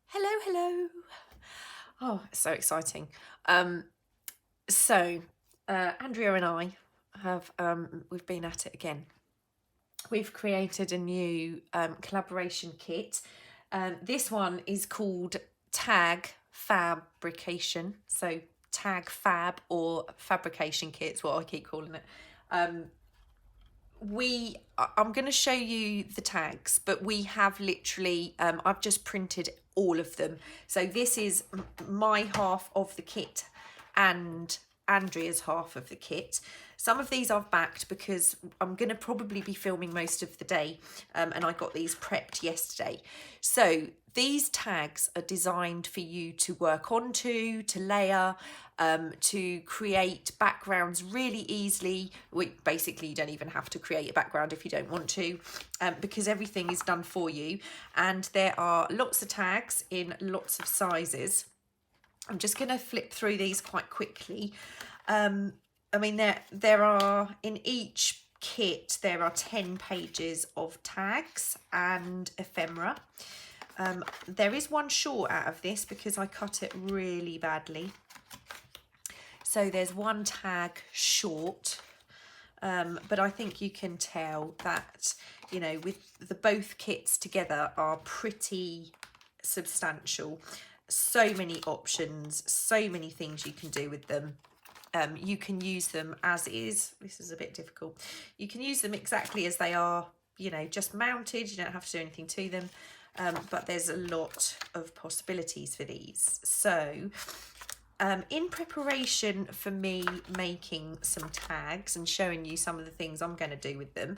Hello. Oh, so exciting. Andrea and I have, we've been at it again. We've created a new collaboration kit. This one is called Tag Fab-rication. So Tag Fab or Fabrication Kit is what I keep calling it. I'm going to show you the tags, but we have literally I've just printed all of them. So this is my half of the kit and Andrea's half of the kit. Some of these I've backed because I'm going to probably be filming most of the day, and I got these prepped yesterday. So these tags are designed for you to work onto, to layer, to create backgrounds really easily. Basically, you don't even have to create a background if you don't want to, because everything is done for you. And there are lots of tags in lots of sizes. I'm just going to flip through these quite quickly. I mean, there are, in each kit, there are 10 pages of tags and ephemera. There is one short out of this because I cut it really badly. So there's one tag short, but I think you can tell that, you know, with the both kits together are pretty substantial. So many options, so many things you can do with them. You can use them as is. This is a bit difficult. You can use them exactly as they are, you know, just mounted. You don't have to do anything to them. But there's a lot of possibilities for these. So in preparation for me making some tags and showing you some of the things I'm going to do with them,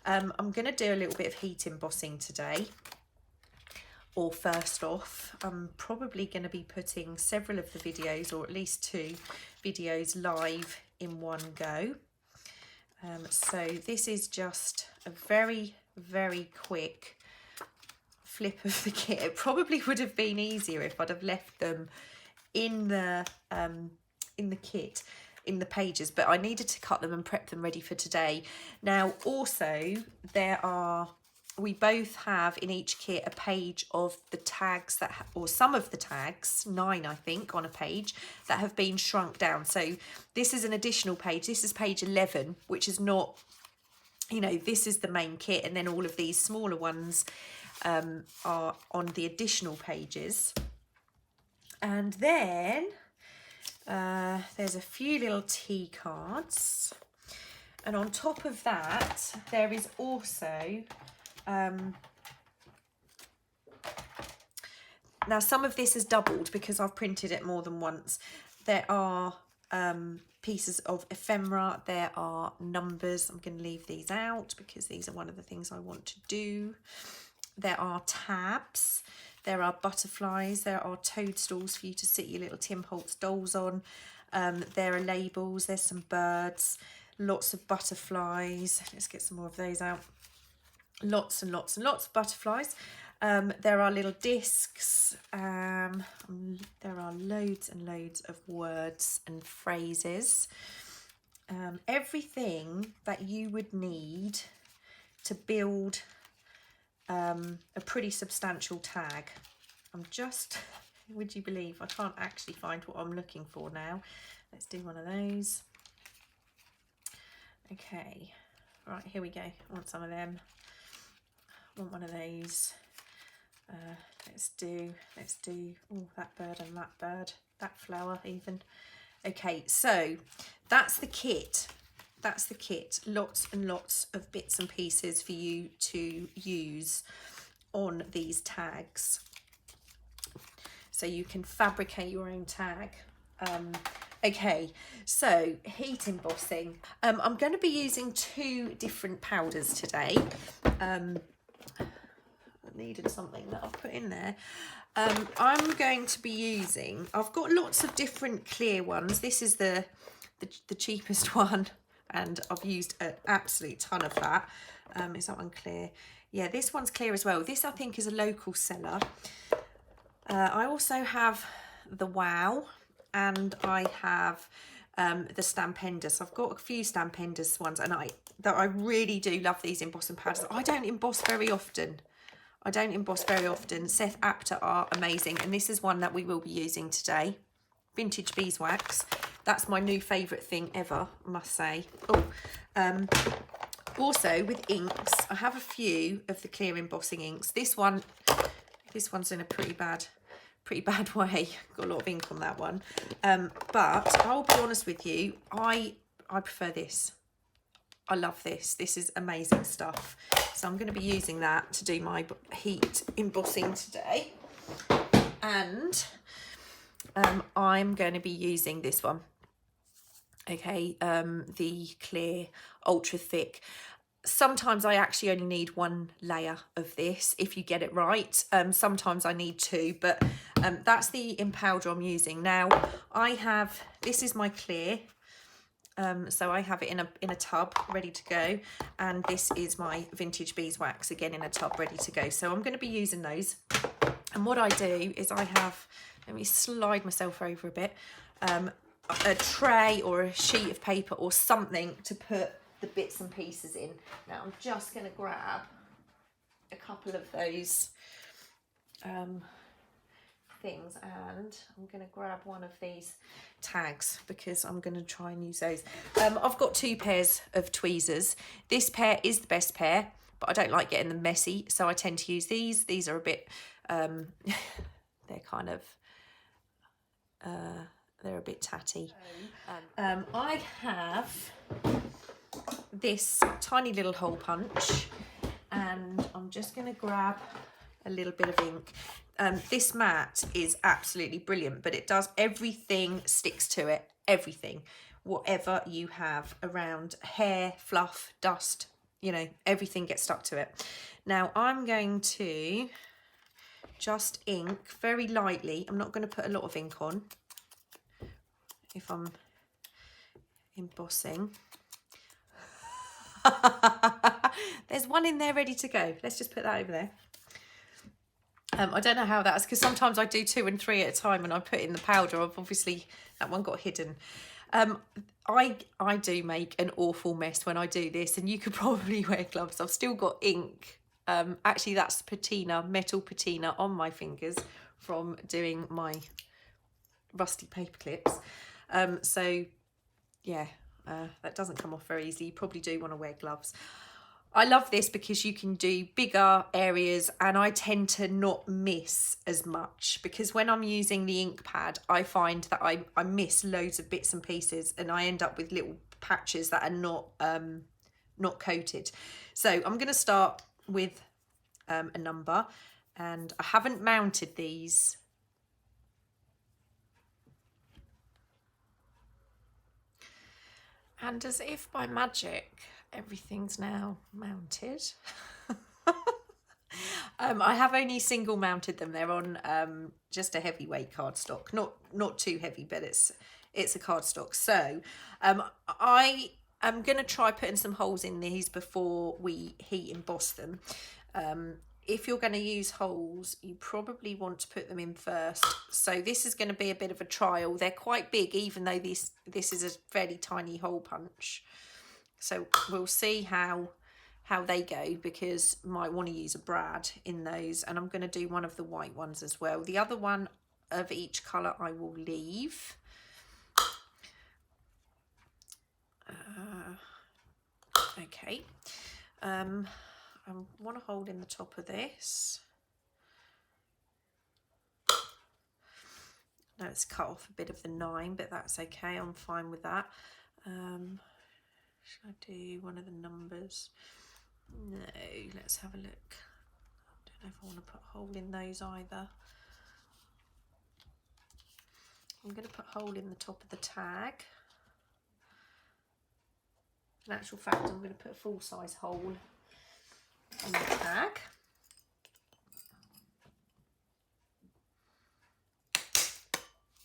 I'm going to do a little bit of heat embossing today. Or first off, I'm probably going to be putting several of the videos, or at least 2 videos, live in one go. So this is just a very, very quick flip of the kit. It probably would have been easier if I'd have left them in the kit, in the pages, but I needed to cut them and prep them ready for today. Now, also, we both have in each kit a page of the tags or some of the tags, 9 I think on a page, that have been shrunk down. So this is an additional page. This is page 11, which is not, you know, this is the main kit, and then all of these smaller ones are on the additional pages. And then there's a few little tea cards, and on top of that there is also now some of this is doubled because I've printed it more than once. There are pieces of ephemera, there are numbers. I'm going to leave these out because these are one of the things I want to do. There are tabs, there are butterflies, there are toadstools for you to sit your little Tim Holtz dolls on. There are labels, there's some birds, lots of butterflies. Let's get some more of those out. Lots and lots and lots of butterflies. There are little discs. There are loads and loads of words and phrases. Everything that you would need to build a pretty substantial tag. Would you believe I can't actually find what I'm looking for now. Let's do one of those. Okay, right, here we go. I want some of them. I want one of those. Let's do that bird and that bird, that flower even. Okay, so that's the kit. That's the kit. Lots and lots of bits and pieces for you to use on these tags. So you can fabricate your own tag. Okay, so heat embossing. I'm going to be using 2 different powders today. I needed something that I'll put in there. I'm going to be using, I've got lots of different clear ones. This is the cheapest one, and I've used an absolute ton of that. Is that one clear? Yeah, this one's clear as well. This I think is a local seller. I also have the Wow, and I have the Stampendous. I've got a few Stampendous ones, and I really do love these embossing powders. I don't emboss very often. I don't emboss very often. Seth Apter are amazing, and this is one that we will be using today. Vintage beeswax. That's my new favourite thing ever, I must say. Oh, also with inks, I have a few of the clear embossing inks. This one's in a pretty bad way. Got a lot of ink on that one. But I'll be honest with you, I prefer this. I love this. This is amazing stuff. So I'm going to be using that to do my heat embossing today. And I'm going to be using this one. Okay, the clear ultra thick. Sometimes I actually only need one layer of this if you get it right. Sometimes I need two, but that's the powder I'm using. Now this is my clear. So I have it in a tub ready to go, and this is my vintage beeswax again in a tub ready to go. So I'm going to be using those, and what I do is I have, let me slide myself over a bit, a tray or a sheet of paper or something to put the bits and pieces in. Now I'm just going to grab a couple of those things, and I'm going to grab one of these tags because I'm going to try and use those. I've got two pairs of tweezers. This pair is the best pair, but I don't like getting them messy, so I tend to use these. These are a bit they're kind of they're a bit tatty. I have this tiny little hole punch, and I'm just going to grab a little bit of ink. This mat is absolutely brilliant, but it does, everything sticks to it, everything. Whatever you have around, hair, fluff, dust, you know, everything gets stuck to it. Now I'm going to just ink very lightly. I'm not going to put a lot of ink on if I'm embossing. There's one in there ready to go. Let's just put that over there. I don't know how that's, because sometimes I do 2 and 3 at a time and I put in the powder. Obviously that one got hidden. I do make an awful mess when I do this, and you could probably wear gloves. I've still got ink. Actually that's patina, metal patina on my fingers from doing my rusty paper clips. So yeah, that doesn't come off very easily. You probably do want to wear gloves. I love this because you can do bigger areas, and I tend to not miss as much, because when I'm using the ink pad, I find that I miss loads of bits and pieces, and I end up with little patches that are not coated. So I'm going to start with a number, and I haven't mounted these. And as if by magic, everything's now mounted. I have only single mounted them. They're on just a heavyweight cardstock, not too heavy, but it's a cardstock. So I am going to try putting some holes in these before we heat emboss them. If you're going to use holes, you probably want to put them in first. So this is going to be a bit of a trial. They're quite big, even though this is a fairly tiny hole punch. So we'll see how they go, because I might want to use a brad in those, and I'm going to do one of the white ones as well. The other one of each colour I will leave. Okay. I want to hold in the top of this. Now it's cut off a bit of the 9, but that's okay. I'm fine with that. Should I do one of the numbers? No, let's have a look. I don't know if I want to put a hole in those either. I'm going to put a hole in the top of the tag. In actual fact, I'm going to put a full-size hole in the tag.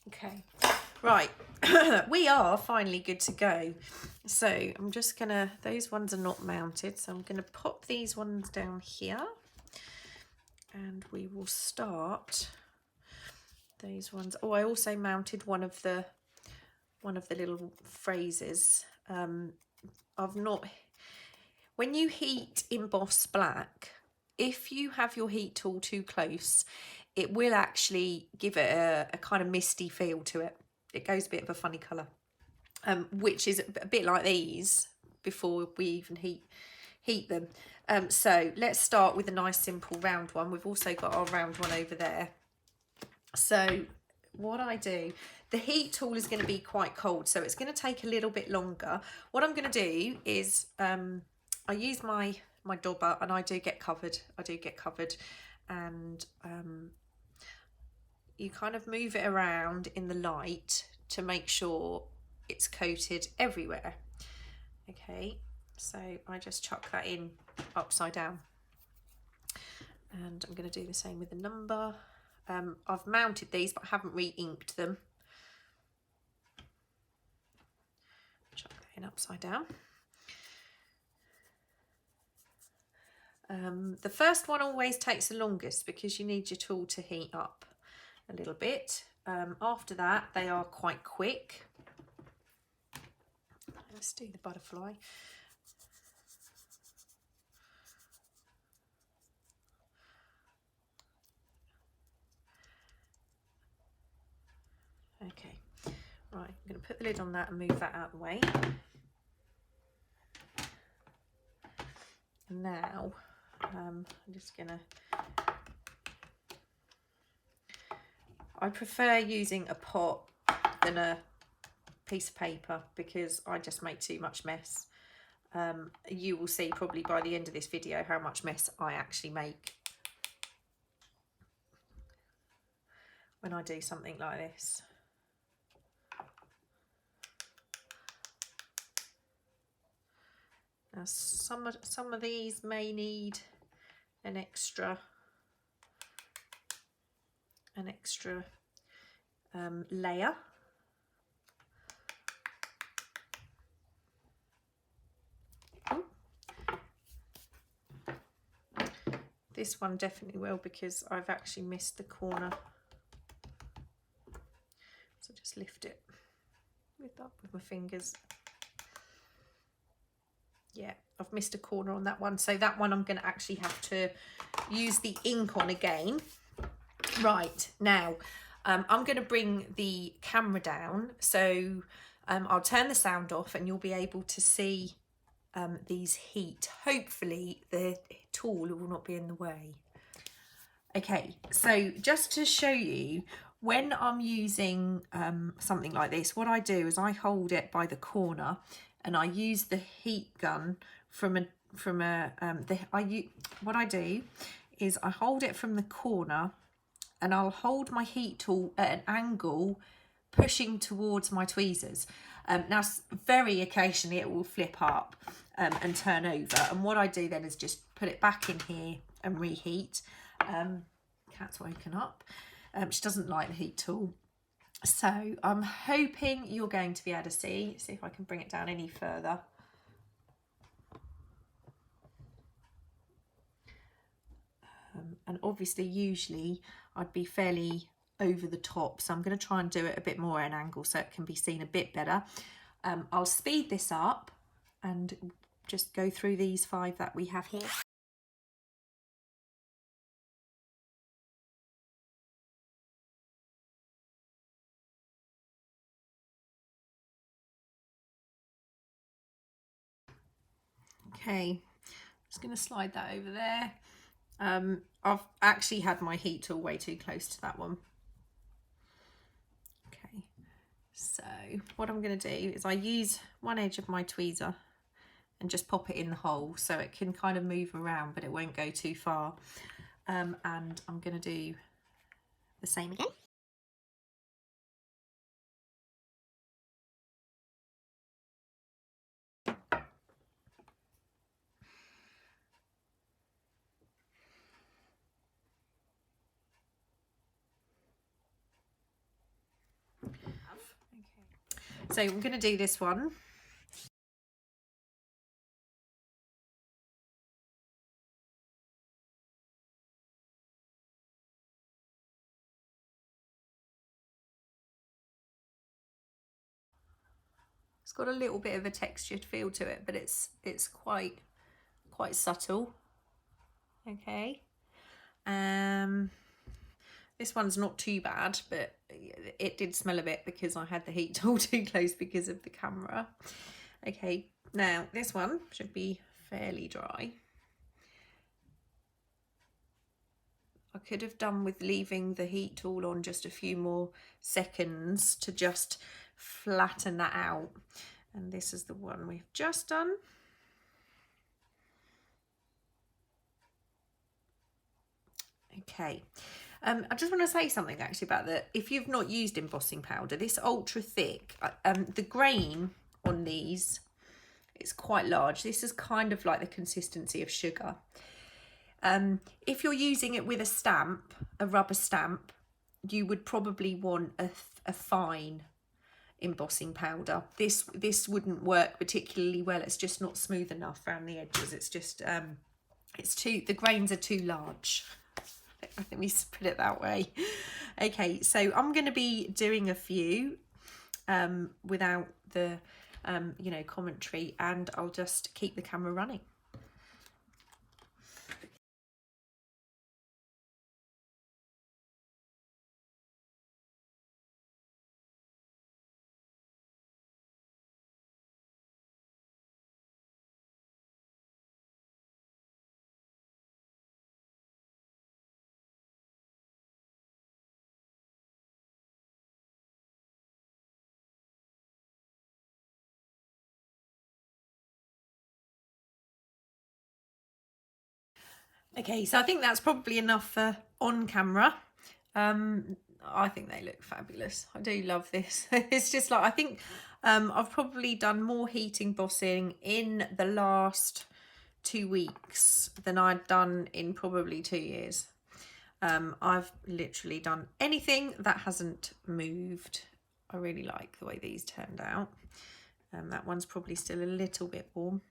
Okay, right, we are finally good to go. So I'm just gonna, those ones are not mounted, so I'm gonna pop these ones down here, and we will start those ones. Oh, I also mounted one of the little phrases. I've not, when you heat emboss black, if you have your heat tool too close, it will actually give it a kind of misty feel to it. It goes a bit of a funny colour, which is a bit like these before we even heat them. So let's start with a nice simple round one. We've also got our round one over there. So what I do, the heat tool is going to be quite cold, so it's going to take a little bit longer. What I'm going to do is I use my dauber, and I do get covered, and you kind of move it around in the light to make sure it's coated everywhere. Okay, so I just chuck that in upside down, and I'm going to do the same with the number. I've mounted these, but I haven't re-inked them. Chuck that in upside down. The first one always takes the longest because you need your tool to heat up a little bit. After that, they are quite quick. Let's do the butterfly. Okay, right, I'm going to put the lid on that and move that out of the way. And now I'm just going to, I prefer using a pot than a piece of paper because I just make too much mess. You will see probably by the end of this video how much mess I actually make when I do something like this. Now some of these may need an extra layer. This one definitely will because I've actually missed the corner. So just lift it up with my fingers. Yeah, I've missed a corner on that one. So that one I'm going to actually have to use the ink on again. Right, now I'm going to bring the camera down. So I'll turn the sound off and you'll be able to see these heat. Hopefully the tool will not be in the way. Okay, so just to show you, when I'm using something like this, what I do is I hold it by the corner and I use the heat gun what I do is I hold it from the corner and I'll hold my heat tool at an angle pushing towards my tweezers. Now very occasionally it will flip up and turn over, and what I do then is just put it back in here and reheat. Cat's woken up. She doesn't like the heat tool. So I'm hoping you're going to be able to see if I can bring it down any further. And obviously usually I'd be fairly over the top, so I'm going to try and do it a bit more at an angle so it can be seen a bit better. I'll speed this up and just go through these 5 that we have here. Okay, I'm just going to slide that over there. I've actually had my heat tool way too close to that one. Okay, so what I'm going to do is I use one edge of my tweezer and just pop it in the hole so it can kind of move around but it won't go too far. And I'm going to do the same again. So I'm going to do this one. It's got a little bit of a textured feel to it, but it's quite subtle. Okay. This one's not too bad, but it did smell a bit because I had the heat tool too close because of the camera. Okay, now this one should be fairly dry. I could have done with leaving the heat tool on just a few more seconds to just flatten that out. And this is the one we've just done. Okay. I just want to say something actually about that. If you've not used embossing powder, this ultra thick, the grain on these, it's quite large. This is kind of like the consistency of sugar. If you're using it with a stamp, a rubber stamp, you would probably want a fine embossing powder. This wouldn't work particularly well. It's just not smooth enough around the edges. It's just the grains are too large. Let me put it that way. Okay, so I'm going to be doing a few without the you know, commentary, and I'll just keep the camera running. Okay, so I think that's probably enough for on camera. I think they look fabulous. I do love this. It's just like, I think I've probably done more heat embossing in the last 2 weeks than I'd done in probably 2 years. I've literally done anything that hasn't moved. I really like the way these turned out. That one's probably still a little bit warm.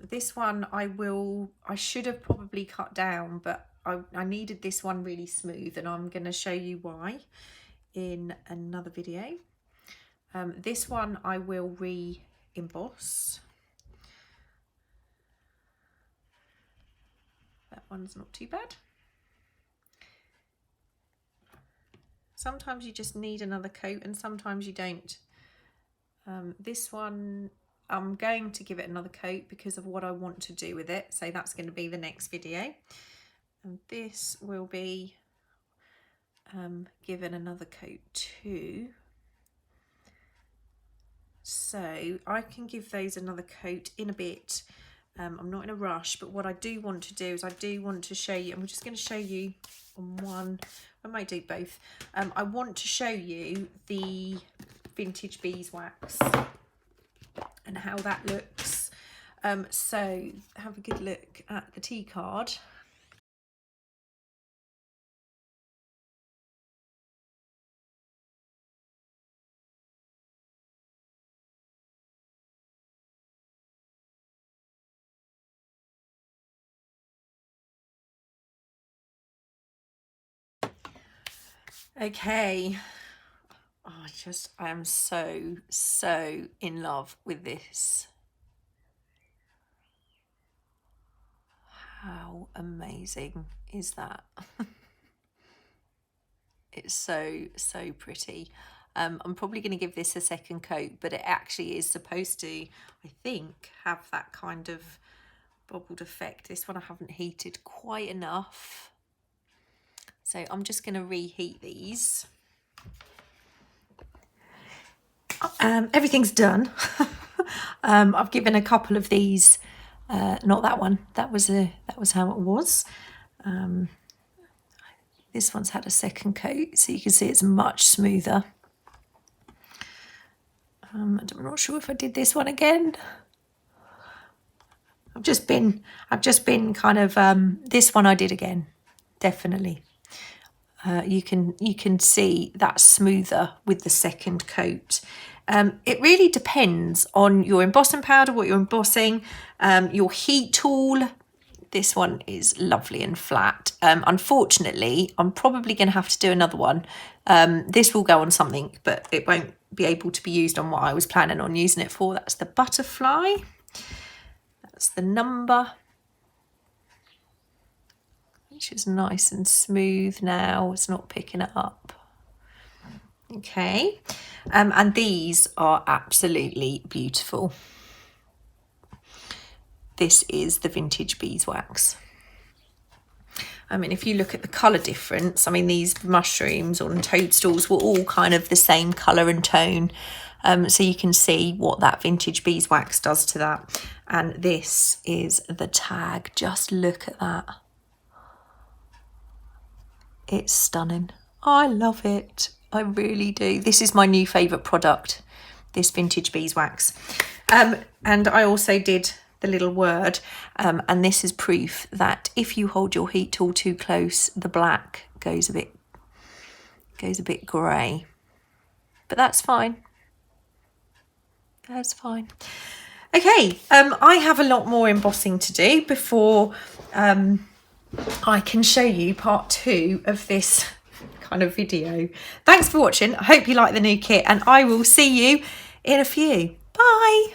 This one I should have probably cut down, but I needed this one really smooth, and I'm going to show you why in another video. This one I will re-emboss. That one's not too bad. Sometimes you just need another coat and sometimes you don't. This one, I'm going to give it another coat because of what I want to do with it. So that's going to be the next video. And this will be given another coat too. So I can give those another coat in a bit. I'm not in a rush, but what I do want to do is I do want to show you, I'm just going to show you on one, I might do both. I want to show you the vintage beeswax and how that looks. So have a good look at the tea card. Okay, I am so in love with this. How amazing is that? It's so pretty. I'm probably going to give this a second coat, but it actually is supposed to, I think, have that kind of bubbled effect. This one I haven't heated quite enough. So I'm just going to reheat these. Everything's done. I've given a couple of these, not that one. That was how it was. This one's had a second coat, so you can see it's much smoother. I'm not sure if I did this one again. I've just been kind of this one I did again, definitely. You can see that smoother with the second coat. It really depends on your embossing powder, what you're embossing, your heat tool. This one is lovely and flat. Unfortunately, I'm probably going to have to do another one. This will go on something, but it won't be able to be used on what I was planning on using it for. That's the butterfly. that's the number, which is nice and smooth now. It's not picking it up. Okay, and these are absolutely beautiful. This is the vintage beeswax. I mean, if you look at the colour difference, I mean, these mushrooms or toadstools were all kind of the same colour and tone. So you can see what that vintage beeswax does to that. And this is the tag. Just look at that. It's stunning. I love it. I really do. This is my new favourite product, this vintage beeswax. And I also did the little word, and this is proof that if you hold your heat tool too close, the black goes a bit grey. But that's fine. That's fine. Okay, I have a lot more embossing to do before I can show you part 2 of this kind of video. Thanks for watching. I hope you like the new kit, and I will see you in a few. Bye.